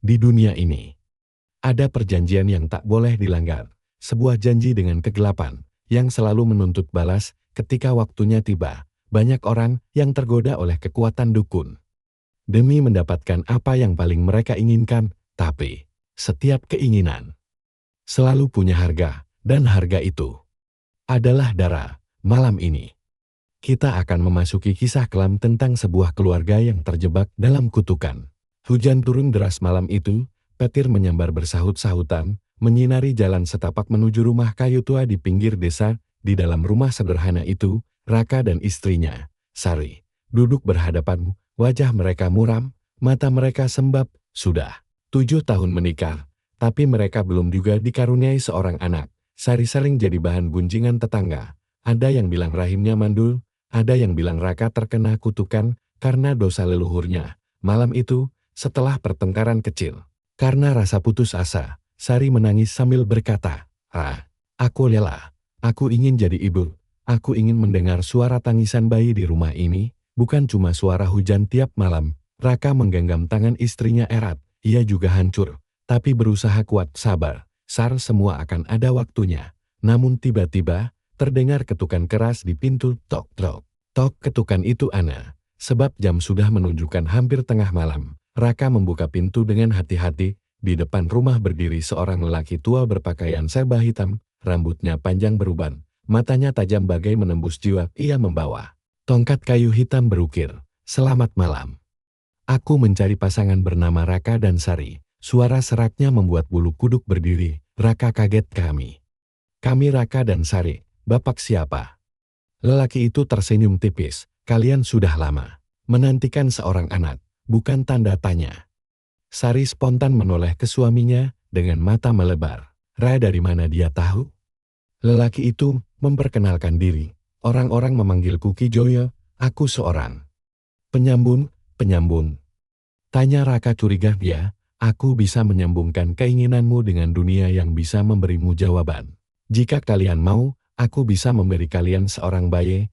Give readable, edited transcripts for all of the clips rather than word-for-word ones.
Di dunia ini, ada perjanjian yang tak boleh dilanggar, sebuah janji dengan kegelapan, yang selalu menuntut balas ketika waktunya tiba. Banyak orang yang tergoda oleh kekuatan dukun, demi mendapatkan apa yang paling mereka inginkan, tapi setiap keinginan selalu punya harga, dan harga itu adalah darah. Malam ini, kita akan memasuki kisah kelam tentang sebuah keluarga yang terjebak dalam kutukan. Hujan turun deras malam itu, petir menyambar bersahut-sahutan, menyinari jalan setapak menuju rumah kayu tua di pinggir desa. Di dalam rumah sederhana itu, Raka dan istrinya, Sari, duduk berhadapan. Wajah mereka muram, mata mereka sembab. Sudah 7 tahun menikah, tapi mereka belum juga dikaruniai seorang anak. Sari sering jadi bahan gunjingan tetangga. Ada yang bilang rahimnya mandul, ada yang bilang Raka terkena kutukan karena dosa leluhurnya. Malam itu, setelah pertengkaran kecil, karena rasa putus asa, Sari menangis sambil berkata, aku rela. Aku ingin jadi ibu. Aku ingin mendengar suara tangisan bayi di rumah ini, bukan cuma suara hujan tiap malam." Raka menggenggam tangan istrinya erat. Ia juga hancur, tapi berusaha kuat sabar. Sar, semua akan ada waktunya. Namun tiba-tiba, terdengar ketukan keras di pintu. Tok tok. Tok, ketukan itu Ana. Sebab jam sudah menunjukkan hampir tengah malam. Raka membuka pintu dengan hati-hati. Di depan rumah berdiri seorang lelaki tua berpakaian serba hitam. Rambutnya panjang beruban, matanya tajam bagai menembus jiwa. Ia membawa tongkat kayu hitam berukir. "Selamat malam. Aku mencari pasangan bernama Raka dan Sari." Suara seraknya membuat bulu kuduk berdiri. Raka kaget. Kami Raka dan Sari. Bapak siapa?" Lelaki itu tersenyum tipis. "Kalian sudah lama menantikan seorang anak, bukan?" tanda tanya. Sari spontan menoleh ke suaminya dengan mata melebar. Dari mana dia tahu?" Lelaki itu memperkenalkan diri. "Orang-orang memanggilku Ki Joyo, aku seorang penyambun." Tanya Raka curiga. "Ya, aku bisa menyambungkan keinginanmu dengan dunia yang bisa memberimu jawaban. Jika kalian mau, aku bisa memberi kalian seorang bayi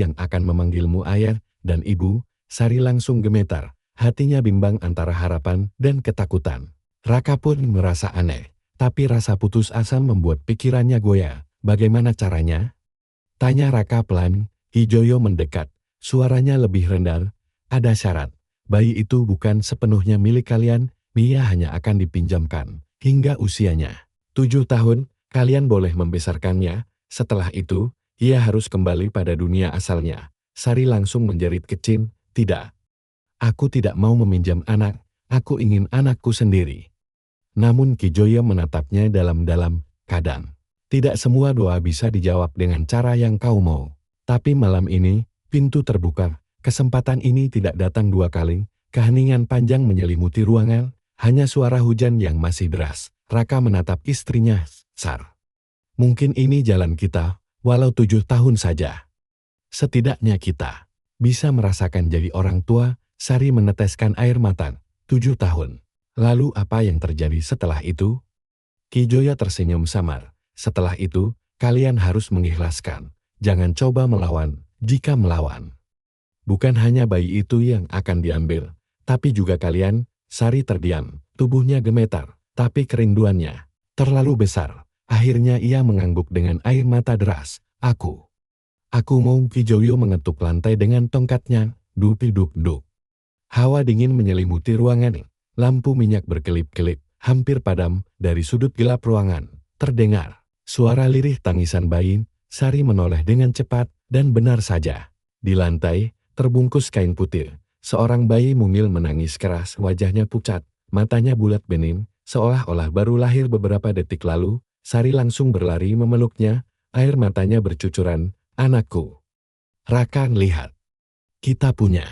yang akan memanggilmu ayah dan ibu." Sari langsung gemetar, hatinya bimbang antara harapan dan ketakutan. Raka pun merasa aneh. Tapi rasa putus asa membuat pikirannya goyah. "Bagaimana caranya?" tanya Raka pelan. Ki Joyo mendekat. Suaranya lebih rendah. "Ada syarat. Bayi itu bukan sepenuhnya milik kalian. Dia hanya akan dipinjamkan hingga usianya 7 tahun. Kalian boleh membesarkannya. Setelah itu, ia harus kembali pada dunia asalnya." Sari langsung menjerit kecil. "Tidak. Aku tidak mau meminjam anak. Aku ingin anakku sendiri." Namun Ki Joyo menatapnya dalam-dalam. "Kadang tidak semua doa bisa dijawab dengan cara yang kau mau. Tapi malam ini, pintu terbuka. Kesempatan ini tidak datang 2 kali." Keheningan panjang menyelimuti ruangan, hanya suara hujan yang masih deras. Raka menatap istrinya. "Sar, mungkin ini jalan kita, walau 7 tahun saja. Setidaknya kita bisa merasakan jadi orang tua." Sari meneteskan air mata. 7 tahun. Lalu apa yang terjadi setelah itu? Ki Joyo tersenyum samar. "Setelah itu, kalian harus mengikhlaskan. Jangan coba melawan. Jika melawan, bukan hanya bayi itu yang akan diambil, tapi juga kalian." Sari terdiam. Tubuhnya gemetar, tapi kerinduannya terlalu besar. Akhirnya ia mengangguk dengan air mata deras. Aku mau." Ki Joyo mengetuk lantai dengan tongkatnya. Duk-duk-duk. Hawa dingin menyelimuti ruangan. Lampu minyak berkelip-kelip, hampir padam. Dari sudut gelap ruangan, terdengar suara lirih tangisan bayi. Sari menoleh dengan cepat, dan benar saja. Di lantai, terbungkus kain putih, seorang bayi mungil menangis keras. Wajahnya pucat, matanya bulat bening, seolah-olah baru lahir beberapa detik lalu. Sari langsung berlari memeluknya, air matanya bercucuran. "Anakku." "Raka, lihat. Kita punya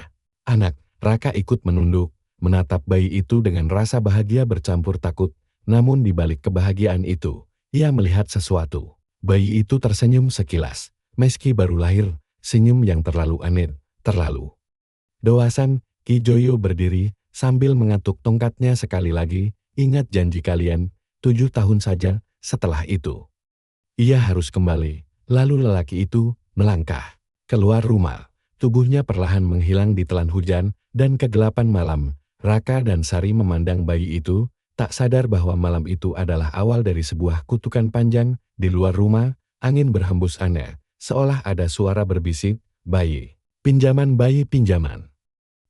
anak." Raka ikut menunduk, menatap bayi itu dengan rasa bahagia bercampur takut. Namun di balik kebahagiaan itu, ia melihat sesuatu. Bayi itu tersenyum sekilas. Meski baru lahir, senyum yang terlalu aneh, terlalu dewasa. Ki Joyo berdiri, sambil mengatuk tongkatnya sekali lagi. "Ingat janji kalian, 7 tahun saja. Setelah itu, ia harus kembali." Lalu lelaki itu melangkah keluar rumah. Tubuhnya perlahan menghilang di telan hujan dan kegelapan malam. Raka dan Sari memandang bayi itu, tak sadar bahwa malam itu adalah awal dari sebuah kutukan panjang. Di luar rumah, angin berhembus aneh, seolah ada suara berbisik, "Bayi, pinjaman bayi pinjaman."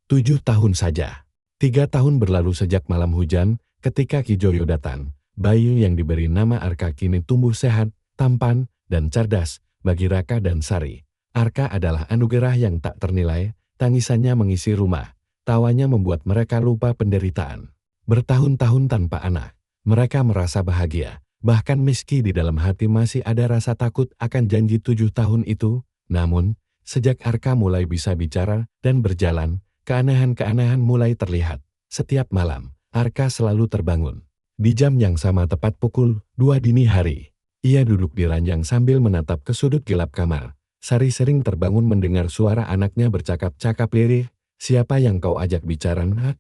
7 tahun saja. 3 tahun berlalu sejak malam hujan, ketika Ki Joyo datang. Bayi yang diberi nama Arka kini tumbuh sehat, tampan, dan cerdas. Bagi Raka dan Sari, Arka adalah anugerah yang tak ternilai. Tangisannya mengisi rumah, tawanya membuat mereka lupa penderitaan. Bertahun-tahun tanpa anak, mereka merasa bahagia. Bahkan meski di dalam hati masih ada rasa takut akan janji 7 tahun itu. Namun, sejak Arka mulai bisa bicara dan berjalan, keanehan-keanehan mulai terlihat. Setiap malam, Arka selalu terbangun. Di jam yang sama tepat pukul 2 dini hari. Ia duduk di ranjang sambil menatap ke sudut gelap kamar. Sari sering terbangun mendengar suara anaknya bercakap-cakap lirih. "Siapa yang kau ajak bicara, Nak?"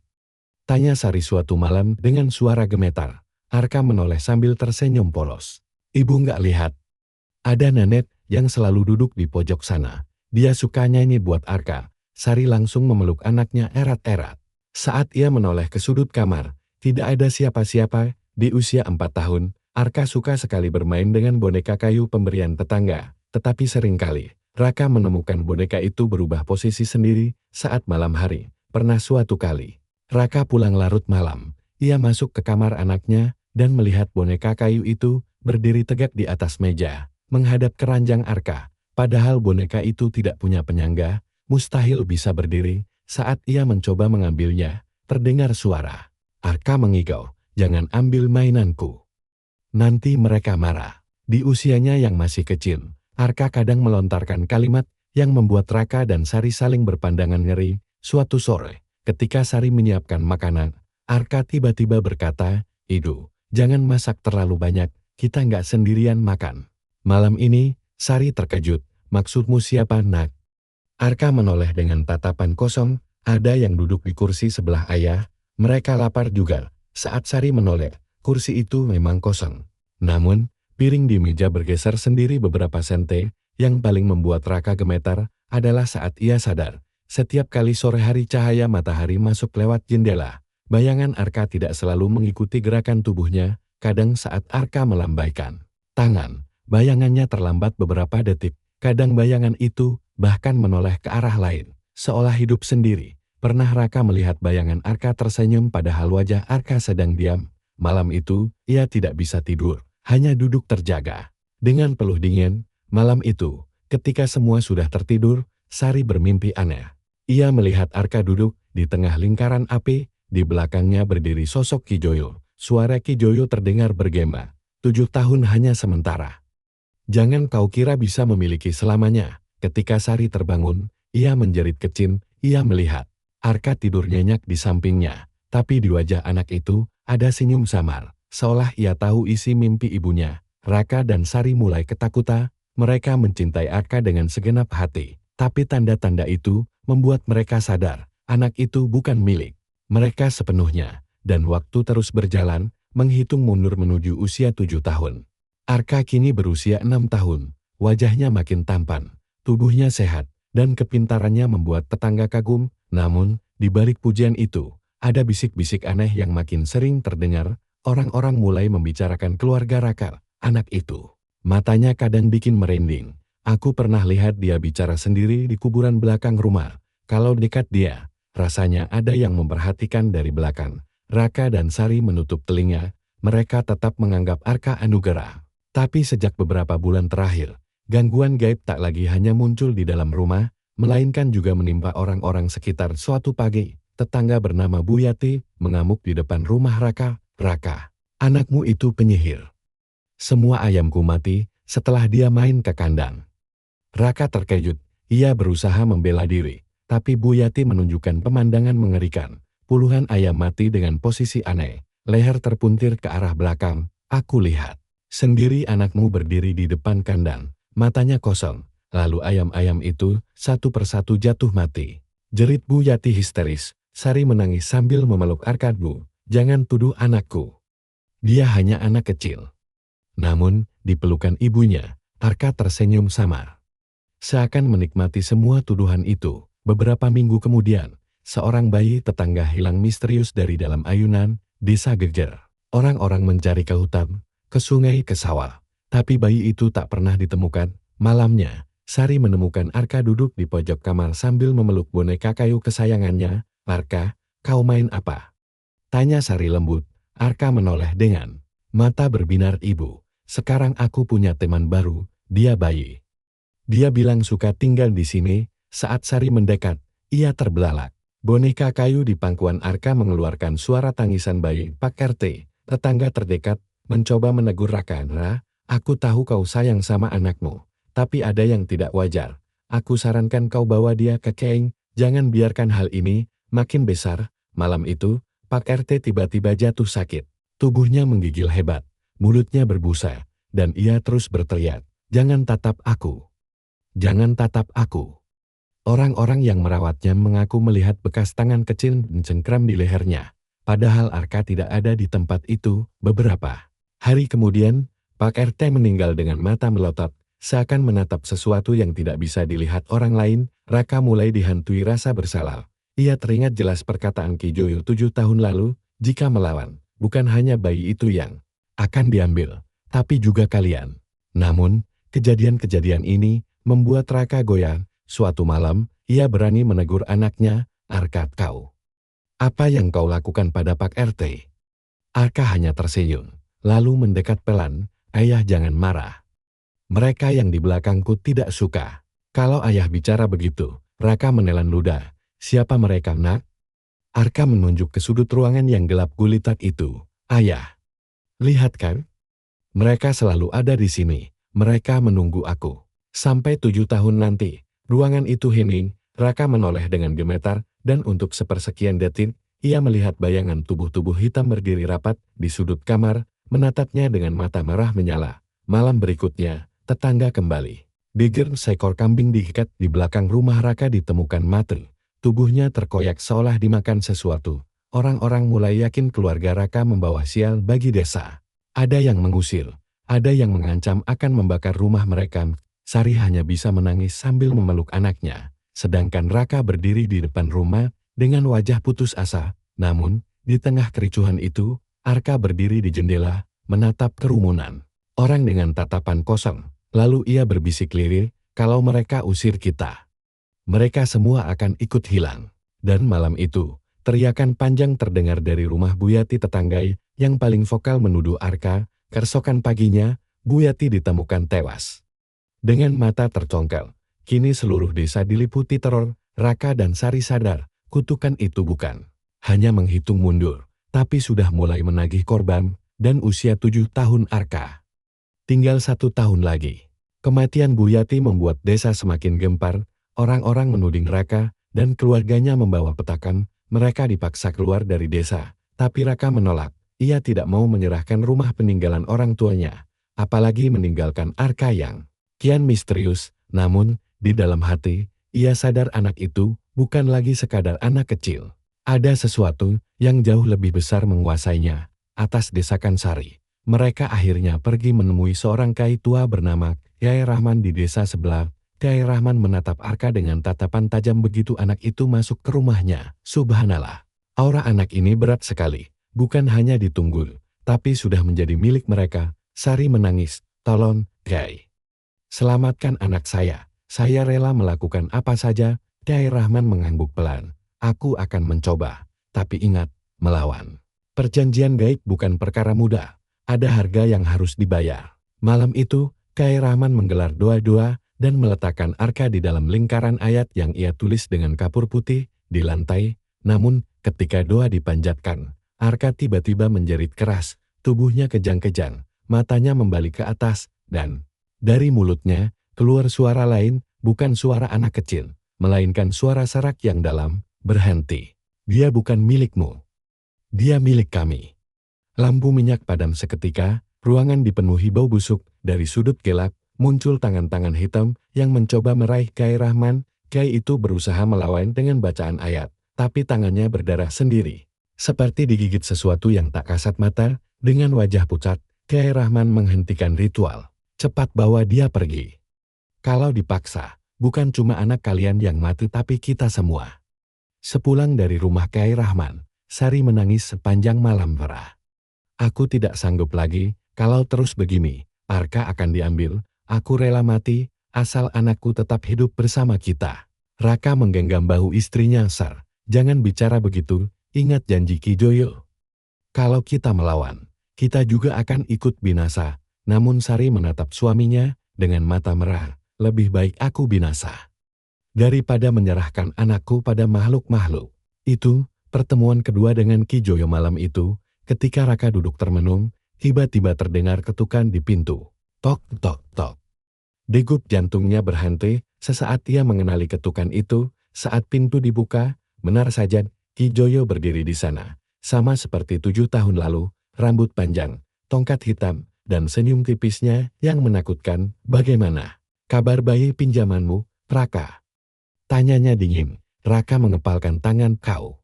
tanya Sari suatu malam dengan suara gemetar. Arka menoleh sambil tersenyum polos. "Ibu nggak lihat? Ada Nenek yang selalu duduk di pojok sana. Dia suka nyanyi buat Arka." Sari langsung memeluk anaknya erat-erat. Saat ia menoleh ke sudut kamar, tidak ada siapa-siapa. Di usia 4 tahun, Arka suka sekali bermain dengan boneka kayu pemberian tetangga. Tetapi seringkali, Raka menemukan boneka itu berubah posisi sendiri saat malam hari. Pernah suatu kali, Raka pulang larut malam. Ia masuk ke kamar anaknya dan melihat boneka kayu itu berdiri tegak di atas meja, menghadap ke ranjang Arka. Padahal boneka itu tidak punya penyangga, mustahil bisa berdiri. Saat ia mencoba mengambilnya, terdengar suara, "Arka mengigau, jangan ambil mainanku. Nanti mereka marah." Di usianya yang masih kecil, Arka kadang melontarkan kalimat yang membuat Raka dan Sari saling berpandangan ngeri. Suatu sore, ketika Sari menyiapkan makanan, Arka tiba-tiba berkata, "Idu, jangan masak terlalu banyak, kita nggak sendirian makan." Malam ini, Sari terkejut. "Maksudmu siapa, Nak?" Arka menoleh dengan tatapan kosong. Ada yang duduk di kursi sebelah ayah. Mereka lapar juga. Saat Sari menoleh, kursi itu memang kosong. Namun, piring di meja bergeser sendiri beberapa senti. Yang paling membuat Raka gemetar adalah saat ia sadar. Setiap kali sore hari cahaya matahari masuk lewat jendela, bayangan Arka tidak selalu mengikuti gerakan tubuhnya. Kadang saat Arka melambaikan tangan, bayangannya terlambat beberapa detik. Kadang bayangan itu bahkan menoleh ke arah lain, seolah hidup sendiri. Pernah Raka melihat bayangan Arka tersenyum padahal wajah Arka sedang diam. Malam itu, ia tidak bisa tidur, hanya duduk terjaga. Dengan peluh dingin, malam itu, ketika semua sudah tertidur, Sari bermimpi aneh. Ia melihat Arka duduk di tengah lingkaran api, di belakangnya berdiri sosok Ki Joyo. Suara Ki Joyo terdengar bergema, "7 tahun hanya sementara. Jangan kau kira bisa memiliki selamanya." Ketika Sari terbangun, ia menjerit kecil. Ia melihat Arka tidur nyenyak di sampingnya, tapi di wajah anak itu ada senyum samar, seolah ia tahu isi mimpi ibunya. Raka dan Sari mulai ketakutan. Mereka mencintai Arka dengan segenap hati, tapi tanda-tanda itu membuat mereka sadar anak itu bukan milik mereka sepenuhnya. Dan waktu terus berjalan, menghitung mundur menuju usia 7 tahun. Arka kini berusia 6 tahun, wajahnya makin tampan, tubuhnya sehat, dan kepintarannya membuat tetangga kagum. Namun, di balik pujian itu, ada bisik-bisik aneh yang makin sering terdengar. Orang-orang mulai membicarakan keluarga Raka, anak itu. Matanya kadang bikin merinding. "Aku pernah lihat dia bicara sendiri di kuburan belakang rumah. Kalau dekat dia, rasanya ada yang memperhatikan dari belakang." Raka dan Sari menutup telinga. Mereka tetap menganggap Arka anugerah. Tapi sejak beberapa bulan terakhir, gangguan gaib tak lagi hanya muncul di dalam rumah, melainkan juga menimpa orang-orang sekitar. Suatu pagi, tetangga bernama Bu Yati mengamuk di depan rumah Raka. "Raka, anakmu itu penyihir. Semua ayamku mati setelah dia main ke kandang." Raka terkejut. Ia berusaha membela diri, tapi Bu Yati menunjukkan pemandangan mengerikan. Puluhan ayam mati dengan posisi aneh, leher terpuntir ke arah belakang. "Aku lihat sendiri anakmu berdiri di depan kandang, matanya kosong. Lalu ayam-ayam itu satu persatu jatuh mati." Jerit Bu Yati histeris. Sari menangis sambil memeluk Arka. "Bu, jangan tuduh anakku. Dia hanya anak kecil." Namun, di pelukan ibunya, Arka tersenyum samar, seakan menikmati semua tuduhan itu. Beberapa minggu kemudian, seorang bayi tetangga hilang misterius dari dalam ayunan desa Geger. Orang-orang mencari ke hutan, ke sungai, ke sawah. Tapi bayi itu tak pernah ditemukan. Malamnya, Sari menemukan Arka duduk di pojok kamar sambil memeluk boneka kayu kesayangannya. "Arka, kau main apa?" tanya Sari lembut. Arka menoleh dengan mata berbinar. "Ibu, sekarang aku punya teman baru, dia bayi. Dia bilang suka tinggal di sini." Saat Sari mendekat, ia terbelalak. Boneka kayu di pangkuan Arka mengeluarkan suara tangisan bayi. "Pak RT," tetangga terdekat, mencoba menegur Raka. "Ra, aku tahu kau sayang sama anakmu. Tapi ada yang tidak wajar. Aku sarankan kau bawa dia ke Keing, jangan biarkan hal ini makin besar." Malam itu, Pak RT tiba-tiba jatuh sakit. Tubuhnya menggigil hebat, mulutnya berbusa, dan ia terus berteriak, "Jangan tatap aku! Jangan tatap aku!" Orang-orang yang merawatnya mengaku melihat bekas tangan kecil mencengkram di lehernya. Padahal Arka tidak ada di tempat itu. Beberapa hari kemudian, Pak RT meninggal dengan mata melotot, seakan menatap sesuatu yang tidak bisa dilihat orang lain. Raka mulai dihantui rasa bersalah. Ia teringat jelas perkataan Ki Joyo 7 tahun lalu, "Jika melawan, bukan hanya bayi itu yang akan diambil, tapi juga kalian." Namun, kejadian-kejadian ini membuat Raka goyah. Suatu malam, ia berani menegur anaknya, "Arka, apa yang kau lakukan pada Pak RT?" Arka hanya tersenyum, lalu mendekat pelan. "Ayah, jangan marah. Mereka yang di belakangku tidak suka." "Kalau ayah bicara begitu," Raka menelan ludah. "Siapa mereka, nak?" Arka menunjuk ke sudut ruangan yang gelap gulita itu. "Ayah, lihat kan? Mereka selalu ada di sini. Mereka menunggu aku. Sampai 7 tahun nanti." Ruangan itu hening. Raka menoleh dengan gemetar, dan untuk sepersekian detik, ia melihat bayangan tubuh-tubuh hitam berdiri rapat di sudut kamar, menatapnya dengan mata merah menyala. Malam berikutnya, tetangga kembali. Geger, seekor kambing diikat di belakang rumah Raka, ditemukan mati. Tubuhnya terkoyak seolah dimakan sesuatu. Orang-orang mulai yakin keluarga Raka membawa sial bagi desa. Ada yang mengusir, ada yang mengancam akan membakar rumah mereka. Sari hanya bisa menangis sambil memeluk anaknya. Sedangkan Raka berdiri di depan rumah dengan wajah putus asa. Namun, di tengah kericuhan itu, Arka berdiri di jendela, menatap kerumunan. Orang dengan tatapan kosong. Lalu ia berbisik lirih, "Kalau mereka usir kita, mereka semua akan ikut hilang." Dan malam itu, teriakan panjang terdengar dari rumah Buyati, tetangga yang paling vokal menuduh Arka. Keesokan paginya, Buyati ditemukan tewas. Dengan mata tercongkel, kini seluruh desa diliputi teror. Raka dan Sari sadar, kutukan itu bukan hanya menghitung mundur, tapi sudah mulai menagih korban, dan usia 7 tahun Arka tinggal 1 tahun lagi. Kematian Buyati membuat desa semakin gempar. Orang-orang menuding Raka dan keluarganya membawa petakan. Mereka dipaksa keluar dari desa, tapi Raka menolak. Ia tidak mau menyerahkan rumah peninggalan orang tuanya, apalagi meninggalkan Arka yang kian misterius. Namun, di dalam hati, ia sadar anak itu bukan lagi sekadar anak kecil. Ada sesuatu yang jauh lebih besar menguasainya. Atas desakan Sari, mereka akhirnya pergi menemui seorang Kyai tua bernama Kyai Rahman di desa sebelah. Kyai Rahman menatap Arka dengan tatapan tajam begitu anak itu masuk ke rumahnya. Subhanallah, aura anak ini berat sekali. Bukan hanya ditunggul, tapi sudah menjadi milik mereka. Sari menangis, "Tolong, Kyai. Selamatkan anak saya rela melakukan apa saja." Kyai Rahman mengangguk pelan. "Aku akan mencoba, tapi ingat, melawan perjanjian gaib bukan perkara mudah. Ada harga yang harus dibayar." Malam itu, Kyai Rahman menggelar doa-doa dan meletakkan Arka di dalam lingkaran ayat yang ia tulis dengan kapur putih di lantai. Namun, ketika doa dipanjatkan, Arka tiba-tiba menjerit keras, tubuhnya kejang-kejang, matanya membalik ke atas, dan dari mulutnya keluar suara lain, bukan suara anak kecil, melainkan suara serak yang dalam. "Berhenti. Dia bukan milikmu. Dia milik kami." Lampu minyak padam seketika, ruangan dipenuhi bau busuk. Dari sudut gelap, muncul tangan-tangan hitam yang mencoba meraih Kyai Rahman. Kyai itu berusaha melawan dengan bacaan ayat, tapi tangannya berdarah sendiri. Seperti digigit sesuatu yang tak kasat mata, dengan wajah pucat, Kyai Rahman menghentikan ritual. "Cepat bawa dia pergi. Kalau dipaksa, bukan cuma anak kalian yang mati tapi kita semua." Sepulang dari rumah Kyai Rahman, Sari menangis sepanjang malam merah. Aku tidak sanggup lagi, kalau terus begini, Arka akan diambil, aku rela mati, asal anakku tetap hidup bersama kita. Raka menggenggam bahu istrinya, Sar, jangan bicara begitu, ingat janji Ki Joyo. Kalau kita melawan, kita juga akan ikut binasa. Namun Sari menatap suaminya dengan mata merah, lebih baik aku binasa daripada menyerahkan anakku pada makhluk-makhluk. Itu, pertemuan kedua dengan Ki Joyo malam itu, ketika Raka duduk termenung, tiba-tiba terdengar ketukan di pintu. Tok, tok, tok. Degup jantungnya berhenti, sesaat ia mengenali ketukan itu, saat pintu dibuka, benar saja, Ki Joyo berdiri di sana. Sama seperti 7 tahun lalu, rambut panjang, tongkat hitam, dan senyum tipisnya yang menakutkan. Bagaimana kabar bayi pinjamanmu, Raka? Tanyanya dingin. Raka mengepalkan tangan. Kau.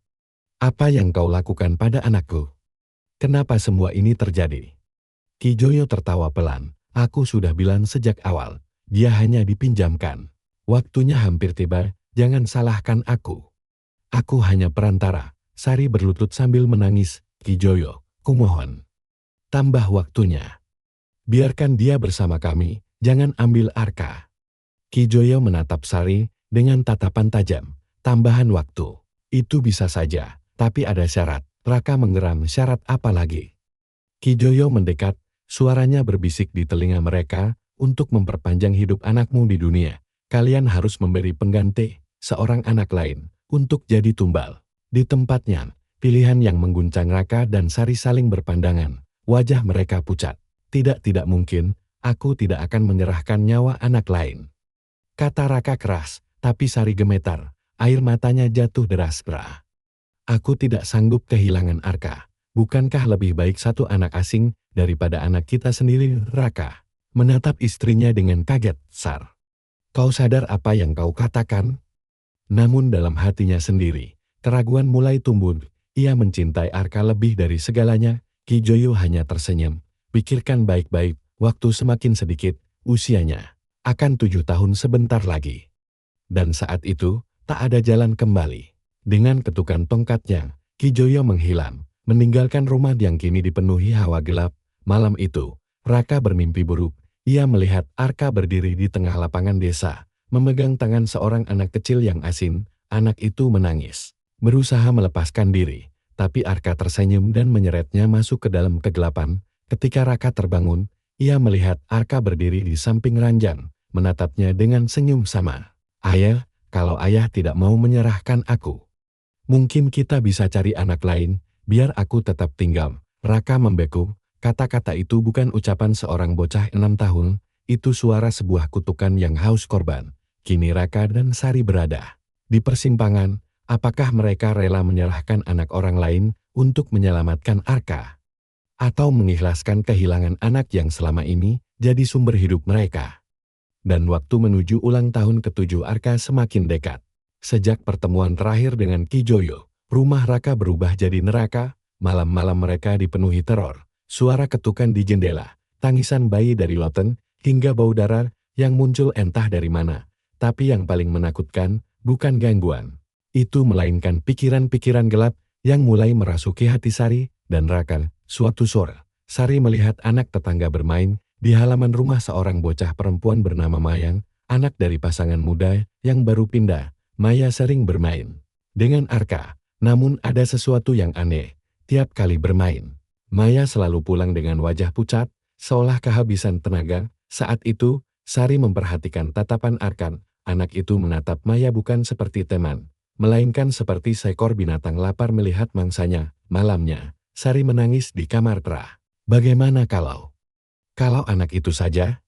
Apa yang kau lakukan pada anakku? Kenapa semua ini terjadi? Ki Joyo tertawa pelan. Aku sudah bilang sejak awal. Dia hanya dipinjamkan. Waktunya hampir tiba, jangan salahkan aku. Aku hanya perantara. Sari berlutut sambil menangis. Ki Joyo, kumohon. Tambah waktunya. Biarkan dia bersama kami, jangan ambil Arka. Ki Joyo menatap Sari dengan tatapan tajam. Tambahan waktu. Itu bisa saja, tapi ada syarat. Raka menggeram. Syarat apa lagi? Ki Joyo mendekat, suaranya berbisik di telinga mereka, untuk memperpanjang hidup anakmu di dunia. Kalian harus memberi pengganti, seorang anak lain, untuk jadi tumbal. Di tempatnya, pilihan yang mengguncang Raka dan Sari saling berpandangan. Wajah mereka pucat. Tidak mungkin, aku tidak akan menyerahkan nyawa anak lain. Kata Raka keras, tapi Sari gemetar, air matanya jatuh deras. Aku tidak sanggup kehilangan Arka. Bukankah lebih baik satu anak asing daripada anak kita sendiri? Raka menatap istrinya dengan kaget. Sar, kau sadar apa yang kau katakan? Namun dalam hatinya sendiri, keraguan mulai tumbuh. Ia mencintai Arka lebih dari segalanya. Ki Joyo hanya tersenyum. Pikirkan baik-baik, waktu semakin sedikit, usianya akan 7 tahun sebentar lagi. Dan saat itu, tak ada jalan kembali. Dengan ketukan tongkatnya, Ki Joyo menghilang, meninggalkan rumah yang kini dipenuhi hawa gelap. Malam itu, Raka bermimpi buruk. Ia melihat Arka berdiri di tengah lapangan desa, memegang tangan seorang anak kecil yang asin. Anak itu menangis, berusaha melepaskan diri, tapi Arka tersenyum dan menyeretnya masuk ke dalam kegelapan. Ketika Raka terbangun, ia melihat Arka berdiri di samping ranjang, menatapnya dengan senyum sama. Ayah, kalau ayah tidak mau menyerahkan aku, mungkin kita bisa cari anak lain, biar aku tetap tinggal. Raka membeku, kata-kata itu bukan ucapan seorang bocah 6 tahun, itu suara sebuah kutukan yang haus korban. Kini Raka dan Sari berada di persimpangan. Apakah mereka rela menyerahkan anak orang lain untuk menyelamatkan Arka? Atau mengikhlaskan kehilangan anak yang selama ini jadi sumber hidup mereka? Dan waktu menuju ulang tahun ke-7 Arka semakin dekat. Sejak pertemuan terakhir dengan Ki Joyo, rumah Raka berubah jadi neraka. Malam-malam mereka dipenuhi teror, suara ketukan di jendela, tangisan bayi dari loten, hingga bau darah yang muncul entah dari mana. Tapi yang paling menakutkan, bukan gangguan itu melainkan pikiran-pikiran gelap yang mulai merasuki hati Sari dan Raka. Suatu sore, Sari melihat anak tetangga bermain di halaman rumah seorang bocah perempuan bernama Mayang, anak dari pasangan muda yang baru pindah. Maya sering bermain dengan Arka, namun ada sesuatu yang aneh. Tiap kali bermain, Maya selalu pulang dengan wajah pucat, seolah kehabisan tenaga. Saat itu, Sari memperhatikan tatapan Arkan. Anak itu menatap Maya bukan seperti teman, melainkan seperti seekor binatang lapar melihat mangsanya. Malamnya, Sari menangis di kamar Tra. Bagaimana kalau anak itu saja?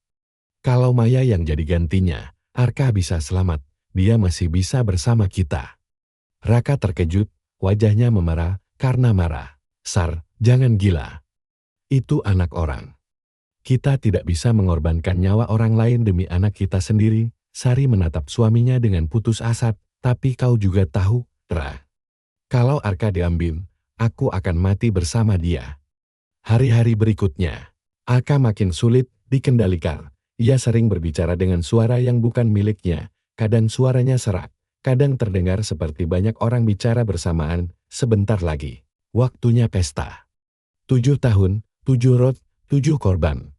Kalau Maya yang jadi gantinya, Arka bisa selamat, dia masih bisa bersama kita. Raka terkejut, wajahnya memerah karena marah. Sar, jangan gila. Itu anak orang. Kita tidak bisa mengorbankan nyawa orang lain demi anak kita sendiri. Sari menatap suaminya dengan putus asa. Tapi kau juga tahu, Tra. Kalau Arka diambil, aku akan mati bersama dia. Hari-hari berikutnya, Arka makin sulit dikendalikan. Ia sering berbicara dengan suara yang bukan miliknya. Kadang suaranya serak, kadang terdengar seperti banyak orang bicara bersamaan, sebentar lagi. Waktunya pesta. 7 tahun, 7 rot, 7 korban.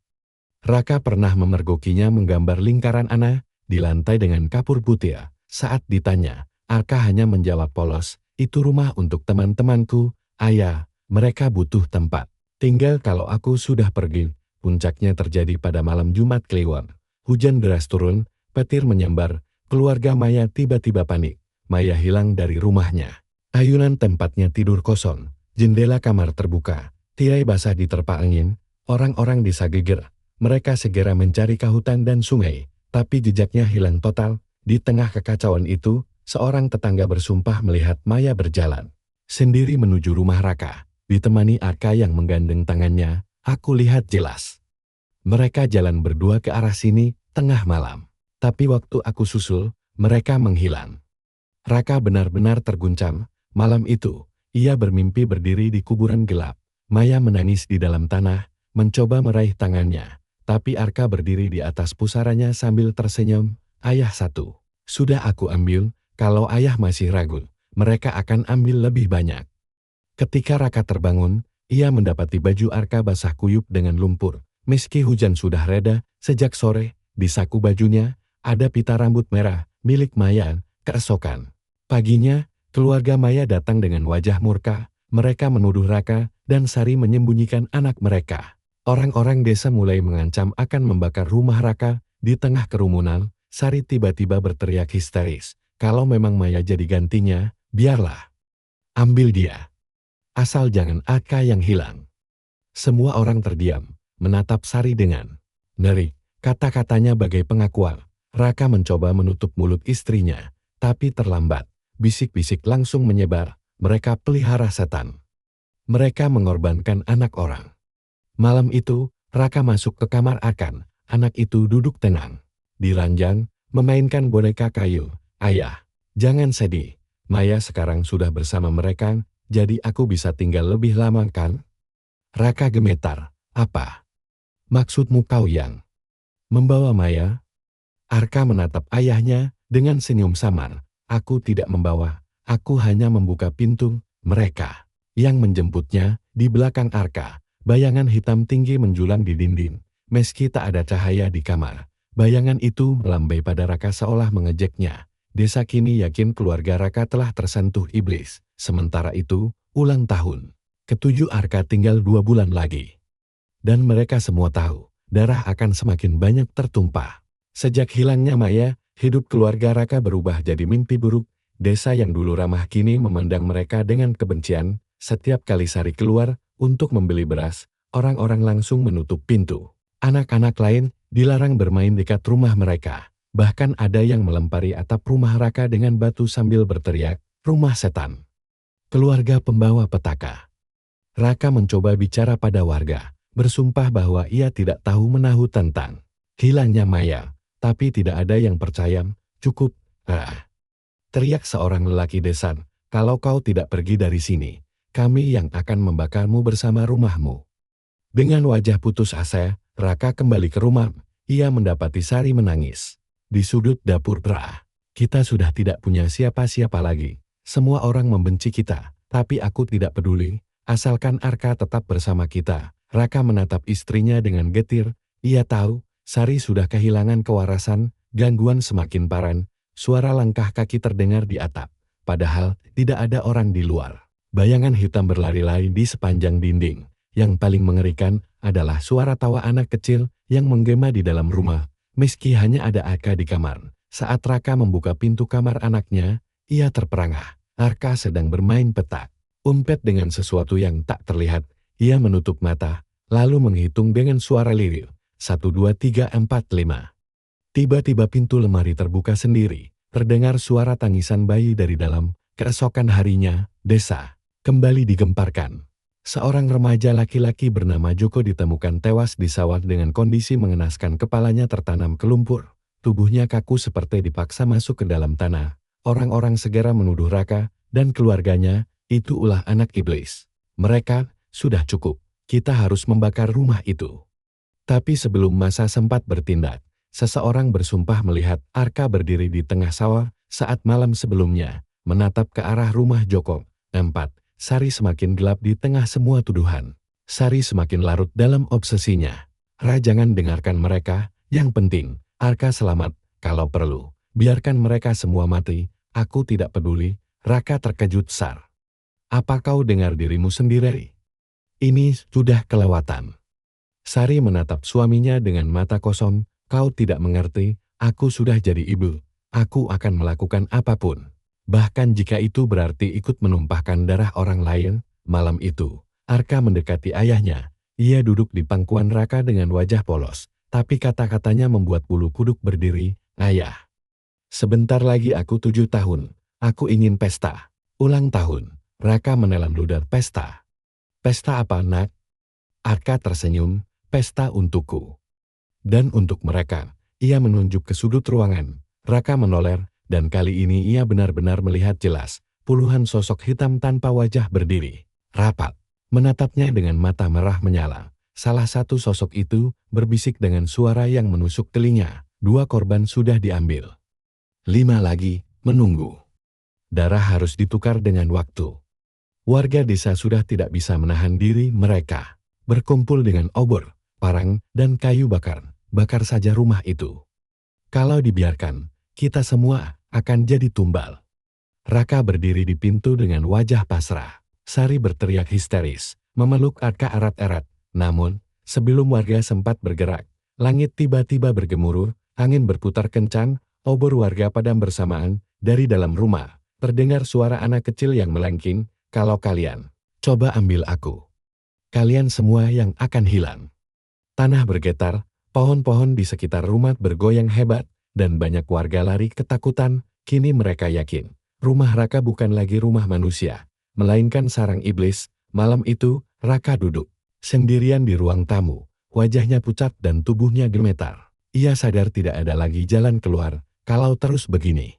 Raka pernah memergokinya menggambar lingkaran Ana di lantai dengan kapur putih. Saat ditanya, Arka hanya menjawab polos, itu rumah untuk teman-temanku, ayah, mereka butuh tempat. Tinggal kalau aku sudah pergi. Puncaknya terjadi pada malam Jumat Kliwon. Hujan deras turun, petir menyambar, keluarga Maya tiba-tiba panik. Maya hilang dari rumahnya. Ayunan tempatnya tidur kosong, jendela kamar terbuka, tirai basah diterpa angin, orang-orang desa geger. Mereka segera mencari ke hutan dan sungai, tapi jejaknya hilang total. Di tengah kekacauan itu, seorang tetangga bersumpah melihat Maya berjalan sendiri menuju rumah Raka, ditemani Arka yang menggandeng tangannya. Aku lihat jelas. Mereka jalan berdua ke arah sini, tengah malam. Tapi waktu aku susul, mereka menghilang. Raka benar-benar terguncang. Malam itu, ia bermimpi berdiri di kuburan gelap. Maya menangis di dalam tanah, mencoba meraih tangannya. Tapi Arka berdiri di atas pusaranya sambil tersenyum. Ayah satu. Sudah aku ambil, kalau ayah masih ragu, mereka akan ambil lebih banyak. Ketika Raka terbangun, ia mendapati baju Arka basah kuyup dengan lumpur. Meski hujan sudah reda, sejak sore, di saku bajunya, ada pita rambut merah, milik Maya, keesokan. Paginya, keluarga Maya datang dengan wajah murka. Mereka menuduh Raka dan Sari menyembunyikan anak mereka. Orang-orang desa mulai mengancam akan membakar rumah Raka. Di tengah kerumunan, Sari tiba-tiba berteriak histeris. Kalau memang Maya jadi gantinya, biarlah. Ambil dia. Asal jangan Arka yang hilang. Semua orang terdiam, menatap Sari dengan ngeri. Kata-katanya bagai pengakuan. Raka mencoba menutup mulut istrinya, tapi terlambat. Bisik-bisik langsung menyebar. Mereka pelihara setan. Mereka mengorbankan anak orang. Malam itu, Raka masuk ke kamar Akan. Anak itu duduk tenang di ranjang, memainkan boneka kayu. Ayah, jangan sedih. Maya sekarang sudah bersama mereka, jadi aku bisa tinggal lebih lama kan? Raka gemetar. Apa? Maksudmu kau yang membawa Maya? Arka menatap ayahnya dengan senyum samar. Aku tidak membawa, aku hanya membuka pintu. Mereka yang menjemputnya di belakang Arka. Bayangan hitam tinggi menjulang di dinding. Meski tak ada cahaya di kamar, bayangan itu melambai pada Raka seolah mengejeknya. Desa kini yakin keluarga Raka telah tersentuh iblis. Sementara itu, ulang tahun ke-7 Arka tinggal 2 bulan lagi. Dan mereka semua tahu, darah akan semakin banyak tertumpah. Sejak hilangnya Maya, hidup keluarga Raka berubah jadi mimpi buruk. Desa yang dulu ramah kini memandang mereka dengan kebencian. Setiap kali Sari keluar untuk membeli beras, orang-orang langsung menutup pintu. Anak-anak lain dilarang bermain dekat rumah mereka. Bahkan ada yang melempari atap rumah Raka dengan batu sambil berteriak, rumah setan. Keluarga pembawa petaka. Raka mencoba bicara pada warga, bersumpah bahwa ia tidak tahu menahu tentang hilangnya Maya, tapi tidak ada yang percaya. Cukup, teriak seorang lelaki desa, kalau kau tidak pergi dari sini, kami yang akan membakarmu bersama rumahmu. Dengan wajah putus asa, Raka kembali ke rumah. Ia mendapati Sari menangis. Di sudut dapur kita sudah tidak punya siapa-siapa lagi. Semua orang membenci kita, tapi aku tidak peduli. Asalkan Arka tetap bersama kita. Raka menatap istrinya dengan getir. Ia tahu, Sari sudah kehilangan kewarasan. Gangguan semakin parah. Suara langkah kaki terdengar di atap. Padahal, tidak ada orang di luar. Bayangan hitam berlari-lari di sepanjang dinding. Yang paling mengerikan adalah suara tawa anak kecil yang menggema di dalam rumah. Meski hanya ada Arka di kamar, saat Raka membuka pintu kamar anaknya, ia terperangah. Arka sedang bermain petak umpet dengan sesuatu yang tak terlihat. Ia menutup mata, lalu menghitung dengan suara lirih. 1, 2, 3, 4, 5. Tiba-tiba pintu lemari terbuka sendiri. Terdengar suara tangisan bayi dari dalam. Keesokan harinya, desa kembali digemparkan. Seorang remaja laki-laki bernama Joko ditemukan tewas di sawah dengan kondisi mengenaskan, kepalanya tertanam ke lumpur. Tubuhnya kaku seperti dipaksa masuk ke dalam tanah. Orang-orang segera menuduh Raka dan keluarganya, itu ulah anak iblis. Mereka, sudah cukup, kita harus membakar rumah itu. Tapi sebelum masa sempat bertindak, seseorang bersumpah melihat Arka berdiri di tengah sawah Saat malam sebelumnya, menatap ke arah rumah Joko, 4. Sari semakin gelap di tengah semua tuduhan. Sari semakin larut dalam obsesinya. Jangan dengarkan mereka, yang penting, Arka selamat, kalau perlu. Biarkan mereka semua mati, aku tidak peduli. Raka terkejut Sar. Apa kau dengar dirimu sendiri? Ini sudah kelewatan. Sari menatap suaminya dengan mata kosong, kau tidak mengerti, aku sudah jadi ibu, aku akan melakukan apapun. Bahkan jika itu berarti ikut menumpahkan darah orang lain. Malam itu, Arka mendekati ayahnya. Ia duduk di pangkuan Raka dengan wajah polos, tapi kata-katanya membuat bulu kuduk berdiri. Ayah, sebentar lagi aku 7 tahun, aku ingin pesta. Ulang tahun. Raka menelan ludah. Pesta. Pesta apa, nak? Arka tersenyum. Pesta untukku. Dan untuk mereka. Ia menunjuk ke sudut ruangan. Raka menoleh, dan kali ini ia benar-benar melihat jelas. Puluhan sosok hitam tanpa wajah berdiri. Rapat. Menatapnya dengan mata merah menyala. Salah satu sosok itu berbisik dengan suara yang menusuk telinga. 2 korban sudah diambil. 5 lagi menunggu. Darah harus ditukar dengan waktu. Warga desa sudah tidak bisa menahan diri mereka. Berkumpul dengan obor, parang, dan kayu bakar. Bakar saja rumah itu. Kalau dibiarkan, kita semua akan jadi tumbal. Raka berdiri di pintu dengan wajah pasrah. Sari berteriak histeris, memeluk Arka erat-erat. Namun, sebelum warga sempat bergerak, langit tiba-tiba bergemuruh, angin berputar kencang, obor warga padam bersamaan. Dari dalam rumah, terdengar suara anak kecil yang melengking, kalau kalian coba ambil aku, kalian semua yang akan hilang. Tanah bergetar, pohon-pohon di sekitar rumah bergoyang hebat, dan banyak warga lari ketakutan. Kini mereka yakin, rumah Raka bukan lagi rumah manusia, melainkan sarang iblis. Malam itu, Raka duduk sendirian di ruang tamu, wajahnya pucat dan tubuhnya gemetar. Ia sadar tidak ada lagi jalan keluar. Kalau terus begini,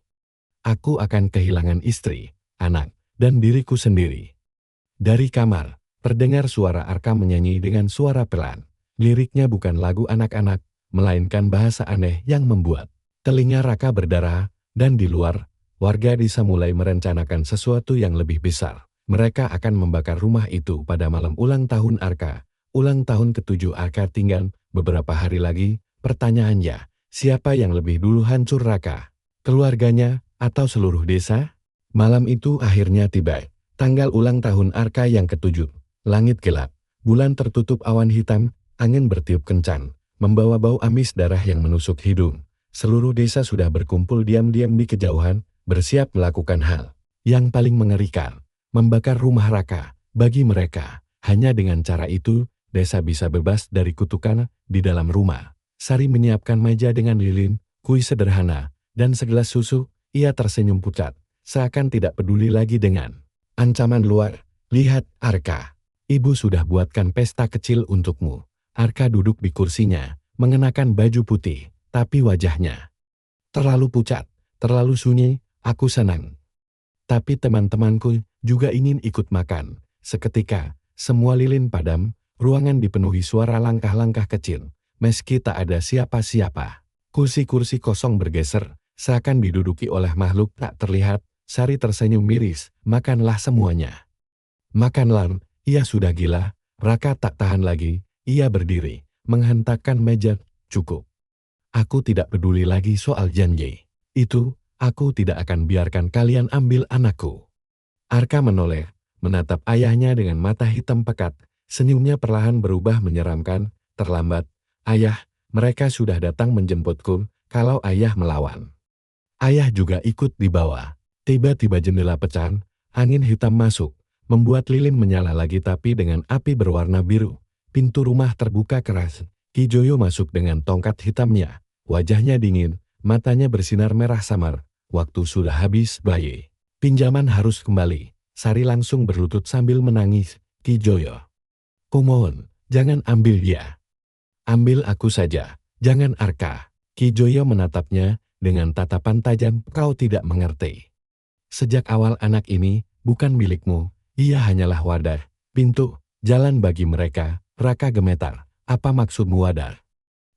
aku akan kehilangan istri, anak, dan diriku sendiri. Dari kamar, terdengar suara Arka menyanyi dengan suara pelan. Liriknya bukan lagu anak-anak, melainkan bahasa aneh yang membuat telinga Raka berdarah. Dan di luar, warga desa mulai merencanakan sesuatu yang lebih besar. Mereka akan membakar rumah itu pada malam ulang tahun Arka. Ulang tahun ke-7 Arka tinggal beberapa hari lagi. Pertanyaannya, siapa yang lebih dulu hancur Raka? Keluarganya atau seluruh desa? Malam itu akhirnya tiba. Tanggal ulang tahun Arka yang ke-7. Langit gelap, bulan tertutup awan hitam, angin bertiup kencang, membawa bau amis darah yang menusuk hidung. Seluruh desa sudah berkumpul diam-diam di kejauhan, bersiap melakukan hal yang paling mengerikan, membakar rumah Raka. Bagi mereka, hanya dengan cara itu, desa bisa bebas dari kutukan di dalam rumah. Sari menyiapkan meja dengan lilin, kue sederhana, dan segelas susu. Ia tersenyum pucat, seakan tidak peduli lagi dengan ancaman luar. Lihat, Arka, ibu sudah buatkan pesta kecil untukmu. Arka duduk di kursinya, mengenakan baju putih, tapi wajahnya terlalu pucat, terlalu sunyi. Aku senang, tapi teman-temanku juga ingin ikut makan. Seketika, semua lilin padam, ruangan dipenuhi suara langkah-langkah kecil. Meski tak ada siapa-siapa, kursi-kursi kosong bergeser, seakan diduduki oleh makhluk tak terlihat. Sari tersenyum miris, makanlah semuanya. Makanlah, ia sudah gila. Raka tak tahan lagi, ia berdiri, menghentakkan meja. Cukup. Aku tidak peduli lagi soal janji. Itu, aku tidak akan biarkan kalian ambil anakku. Arka menoleh, menatap ayahnya dengan mata hitam pekat. Senyumnya perlahan berubah menyeramkan. Terlambat, ayah, mereka sudah datang menjemputku. Kalau ayah melawan, ayah juga ikut dibawa. Tiba-tiba jendela pecah, angin hitam masuk, membuat lilin menyala lagi tapi dengan api berwarna biru. Pintu rumah terbuka keras. Ki Joyo masuk dengan tongkat hitamnya. Wajahnya dingin, matanya bersinar merah samar. Waktu sudah habis, bayi. Pinjaman harus kembali. Sari langsung berlutut sambil menangis. Ki Joyo, kumohon, jangan ambil dia. Ambil aku saja, jangan Arka. Ki Joyo menatapnya dengan tatapan tajam. Kau tidak mengerti. Sejak awal anak ini bukan milikmu. Ia hanyalah wadah, pintu, jalan bagi mereka. Raka gemetar. Apa maksudmu wadah?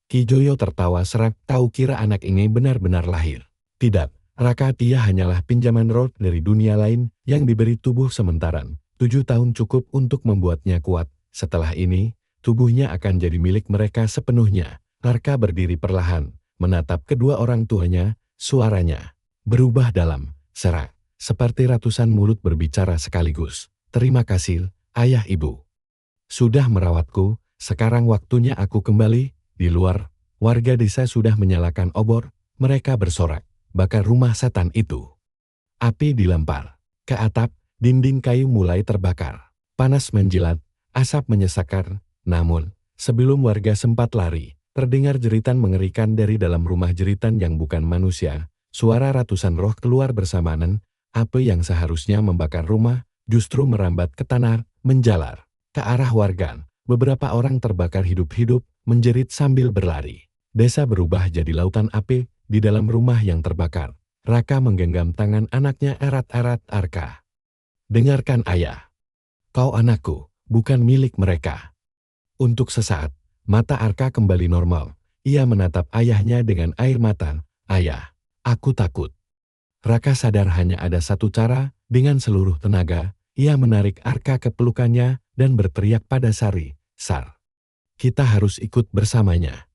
Ki Joyo tertawa serak. Tahu kira anak ini benar-benar lahir? Tidak, Raka Tia hanyalah pinjaman roh dari dunia lain yang diberi tubuh sementaran. 7 tahun cukup untuk membuatnya kuat. Setelah ini, tubuhnya akan jadi milik mereka sepenuhnya. Raka berdiri perlahan, menatap kedua orang tuanya, suaranya berubah dalam, serak, seperti ratusan mulut berbicara sekaligus. Terima kasih, ayah ibu. Sudah merawatku, sekarang waktunya aku kembali. Di luar, warga desa sudah menyalakan obor, mereka bersorak, bakar rumah setan itu. Api dilempar ke atap, dinding kayu mulai terbakar. Panas menjilat, asap menyesakkan, namun, sebelum warga sempat lari, terdengar jeritan mengerikan dari dalam rumah, jeritan yang bukan manusia. Suara ratusan roh keluar bersamaan, api yang seharusnya membakar rumah, justru merambat ke tanah, menjalar ke arah warga. Beberapa orang terbakar hidup-hidup, menjerit sambil berlari. Desa berubah jadi lautan api di dalam rumah yang terbakar. Raka menggenggam tangan anaknya erat-erat. Arka, dengarkan ayah. Kau anakku, bukan milik mereka. Untuk sesaat, mata Arka kembali normal. Ia menatap ayahnya dengan air mata. Ayah, aku takut. Raka sadar hanya ada satu cara. Dengan seluruh tenaga, ia menarik Arka ke pelukannya dan berteriak pada Sari, Sar, kita harus ikut bersamanya.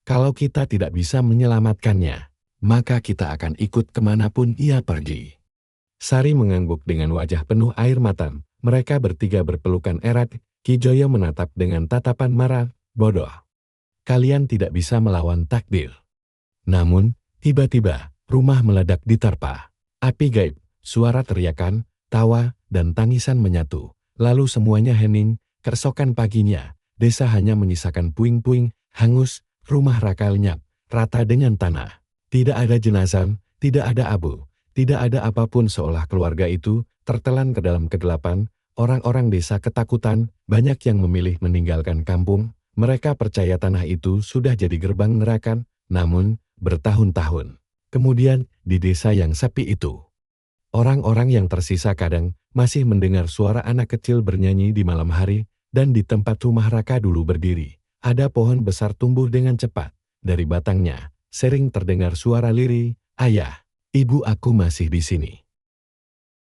Kalau kita tidak bisa menyelamatkannya, maka kita akan ikut kemanapun ia pergi. Sari mengangguk dengan wajah penuh air mata. Mereka bertiga berpelukan erat. Ki Joyo menatap dengan tatapan marah. Bodoh. Kalian tidak bisa melawan takdir. Namun, tiba-tiba, rumah meledak diterpa. Api gaib, suara teriakan, tawa, dan tangisan menyatu. Lalu semuanya hening, keesokan paginya, desa hanya menyisakan puing-puing, hangus, rumah Raka lenyap, rata dengan tanah. Tidak ada jenazah, tidak ada abu, tidak ada apapun, seolah keluarga itu tertelan ke dalam kegelapan. Orang-orang desa ketakutan, banyak yang memilih meninggalkan kampung. Mereka percaya tanah itu sudah jadi gerbang neraka. Namun, bertahun-tahun kemudian, di desa yang sepi itu, orang-orang yang tersisa kadang masih mendengar suara anak kecil bernyanyi di malam hari. Dan di tempat rumah Raka dulu berdiri, ada pohon besar tumbuh dengan cepat. Dari batangnya, sering terdengar suara lirih, ayah, ibu aku masih di sini.